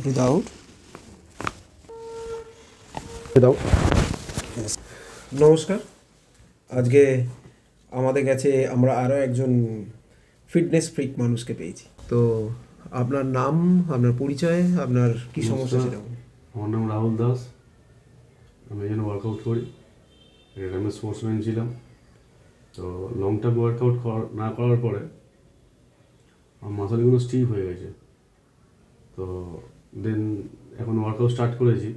without yes. নমস্কার। আজকে আমাদের কাছে আমরা আরও একজন ফিটনেস ফ্রিক মানুষকে পেয়েছি। তো আপনার নাম, আপনার পরিচয়, আপনার কি সমস্যা ছিল? আমার নাম রাহুল দাস। আমি এখানে ওয়ার্কআউট করি। আমি স্পোর্টসম্যান ছিলাম। তো লং টার্ম ওয়ার্কআউট না করার পরে আমার মাসলগুলো স্টিফ হয়ে গেছে। তো দেন এখন ওয়ার্কআউট স্টার্ট করেছি।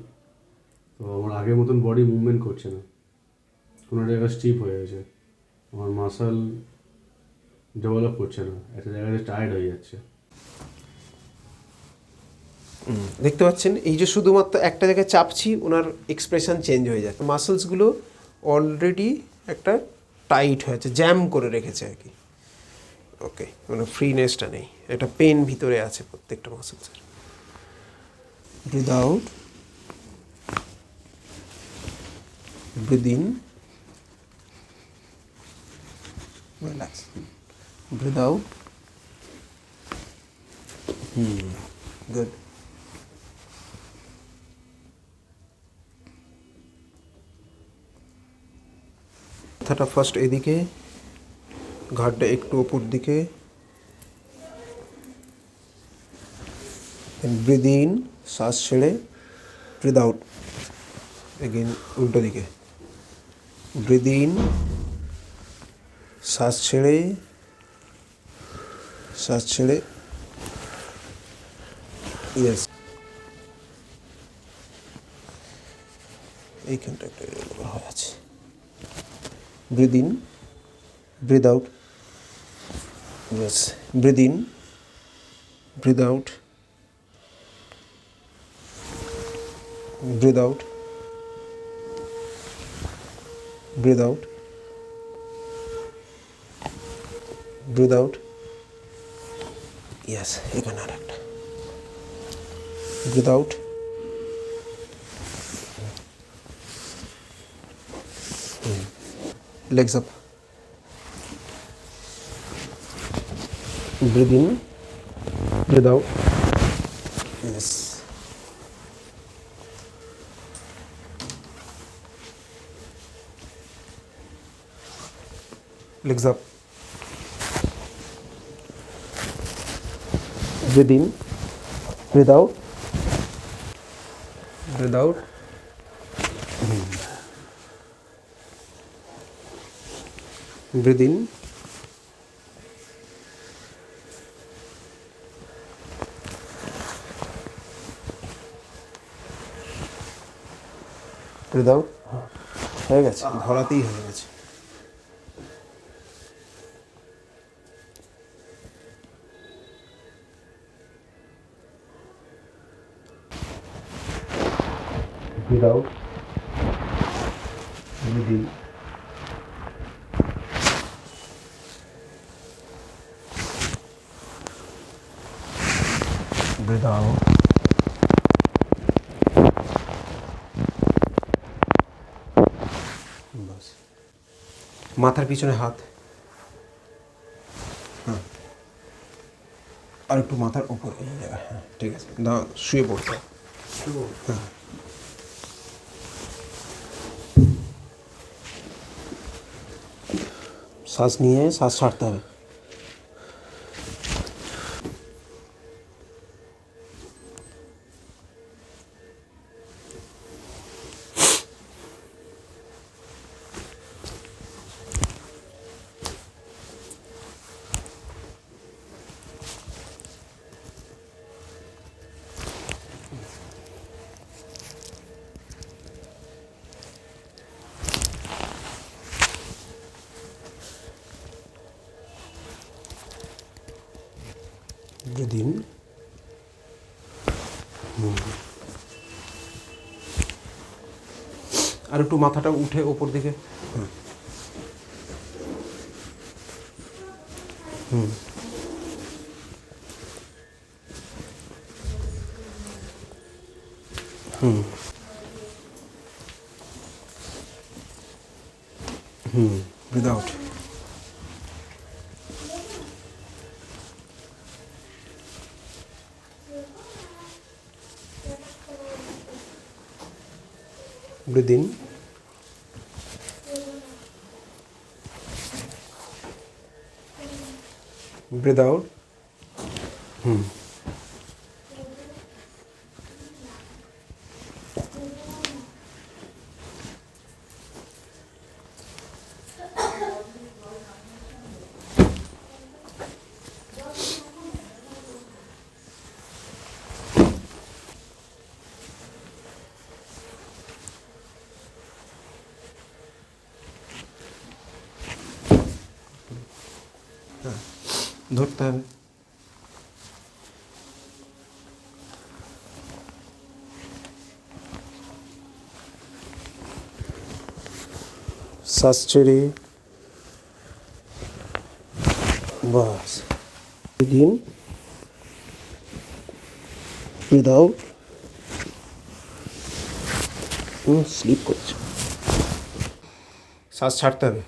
তো আমার আগের মতন বডি মুভমেন্ট করছে না, কোনো জায়গায় স্টিফ হয়ে গেছে। আমার মাসল ডেভেলপ করছে না, একটা জায়গায় টায়ার্ড হয়ে যাচ্ছে। দেখতে পাচ্ছেন, এই যে শুধুমাত্র একটা জায়গায় চাপছি, ওনার এক্সপ্রেশন চেঞ্জ হয়ে যায়। মাসলসগুলো অলরেডি একটা টাইট হয়েছে, জ্যাম করে রেখেছে আর কি। ওকে, মানে ফ্রিনেসটা নেই, একটা পেন ভিতরে আছে প্রত্যেকটা মাসলসের। Breathe out, breathe in, relax, breathe out. Good. মাথাটা ফার্স্ট এদিকে, ঘাড়টা একটু ওপর দিকে, ব্রিথ ইন, শ্বাস ছেড়ে, ব্রিথ আউট এগেইন উল্টো দিকে, ব্রিথ ইন, শ্বাস ছেড়ে, শ্বাস ছেড়ে, ইয়েস। এইখানটা একটা হয়ে আছে। Breathe in, breathe out, yes. Breathe in, breathe out, breathe out, breathe out, breathe out, yes. এখানে আর একটা, breathe out, legs up, breathe in, breathe out, yes. Legs up, breathe in, breathe out, breathe out. Breathe in, breathe out. হয়ে গেছে, ধরাতেই হয়ে গেছে। Breathe out, breathe in, breathe out, বাস। মাথার পিছনে হাত, হ্যাঁ, আর একটু মাথার উপরে, হ্যাঁ ঠিক আছে। দাও, শুয়ে পড়তে, হ্যাঁ। শ্বাস নিয়ে শ্বাস ছাড়তে হবে। Breathe in, আর একটু মাথাটা উঠে ওপর দিকে, breathe out. Breathe in, breathe out. ধরতে হবে। শ্বাস ছেড়ে, বাস। দিন, ব্রিথ আউট। স্লিপ করছে, শ্বাস ছাড়তে হবে।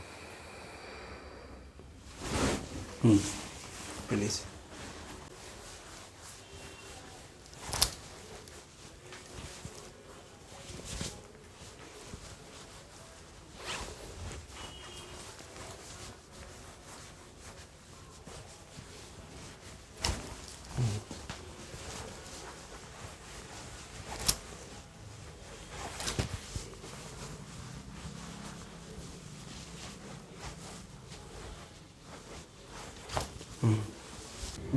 Release.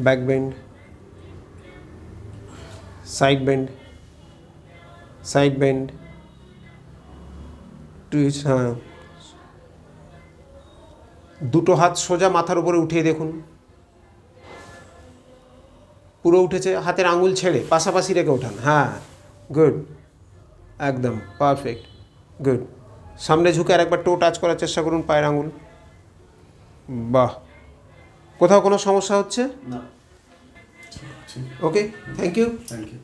Back bend, side bend, side bend, twist. হ্যাঁ, দুটো হাত সোজা মাথার উপরে উঠিয়ে দেখুন, পুরো উঠেছে। হাতের আঙুল ছেড়ে পাশাপাশি রেখে ওঠান। হ্যাঁ, গুড, একদম পারফেক্ট, গুড। সামনে ঝুঁকে আর একবার টো টাচ করার চেষ্টা করুন, পায়ের আঙুল। বাহ। কোথাও কোনো সমস্যা হচ্ছে? না। Okay, thank you. Thank you.